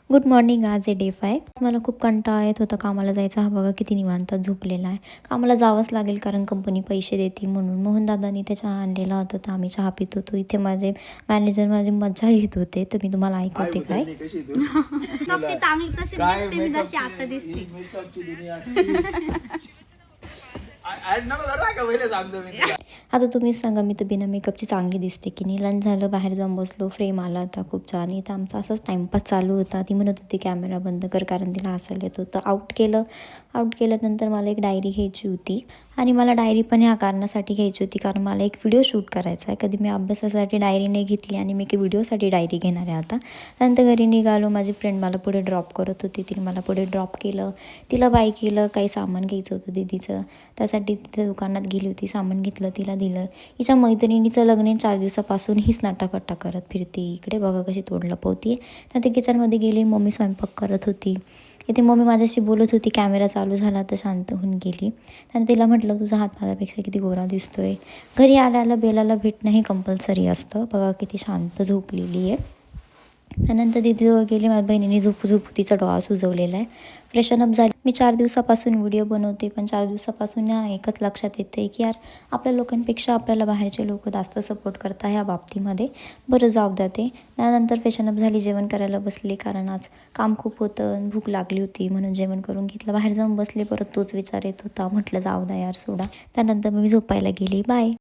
Good morning. आज आहे day 5. मला खूप कंटाळा येत होता कामाला जायचा. हा बघा किती निवांत झोपलेला आहे. कामाला जावंच लागेल कारण कंपनी पैसे देते म्हणून. मोहनदादांनी ते चहा आणलेला होता तर आम्ही चहा पित होतो. इथे माझे मॅनेजर माझी मज्जा घेत होते तर मी तुम्हाला ऐकवते काय. चांगली तशी दिसते मी जशी आता दिसते. आता तुम्हीच सांगा, मी तर बिना मेकअपची चांगली दिसते की नाही. लंच झालं, बाहेर जाऊन बसलो, फ्रेम आला होता खूप छान. इथं आमचा असाच टाईमपास चालू होता. ती म्हणत होती कॅमेरा बंद कर कारण तिला हसायला येत होतं. आऊट केल्यानंतर मला एक डायरी घ्यायची होती आणि मला डायरी पण ह्या कारणासाठी घ्यायची होती कारण मला एक व्हिडिओ शूट करायचा आहे. कधी मी अभ्यासासाठी डायरी नाही घेतली आणि मी एक व्हिडिओसाठी डायरी घेणार आहे आता. नंतर घरी निघालो. माझी फ्रेंड मला पुढे ड्रॉप करत होती. तिने मला पुढे ड्रॉप केलं. तिला बाय केलं. काही सामान घ्यायचं होतं दीदीचं, त्यासाठी तिथे दुकानात गेली होती. सामान घेतलं, तिला दिलं. हिच्या मैत्रिणीचं लग्न आहे 4 दिवसापासून. हीच नाटापट्टा करत फिरते. इकडे बघा कशी तोंड लपवते. तर ते किचनमध्ये गेली. मम्मी स्वयंपाक करत होती. इथे मम्मी माझ्याशी बोलत होती. कॅमेरा चालू झाला तर शांत होऊन गेली. आणि तिला म्हटलं तुझा हात माझ्यापेक्षा किती गोरा दिसतोय. घरी आल्याला बेलाला भेटणं हे कंपल्सरी असतं. बघा किती शांत झोपलेली आहे. त्यानंतर दीदीजवळ गेली. माझ्या बहिणीने झोपू तिचा डोळा सुजवलेला आहे. फ्रेशनअप झाली. मी 4 दिवसापासून व्हिडिओ बनवते पण 4 दिवसापासून ना एकच लक्षात येतं आहे की यार आपल्या लोकांपेक्षा आपल्याला बाहेरचे लोक जास्त सपोर्ट करतात ह्या बाबतीमध्ये. बरं जाऊ द्या ते. त्यानंतर फ्रेशनअप झाली, जेवण करायला बसली कारण आज काम खूप होतं, भूक लागली होती म्हणून जेवण करून घेतलं. बाहेर जाऊन बसले, परत तोच विचार येत होता. म्हटलं जाऊ द्या यार सोडा. त्यानंतर मी झोपायला गेली. बाय.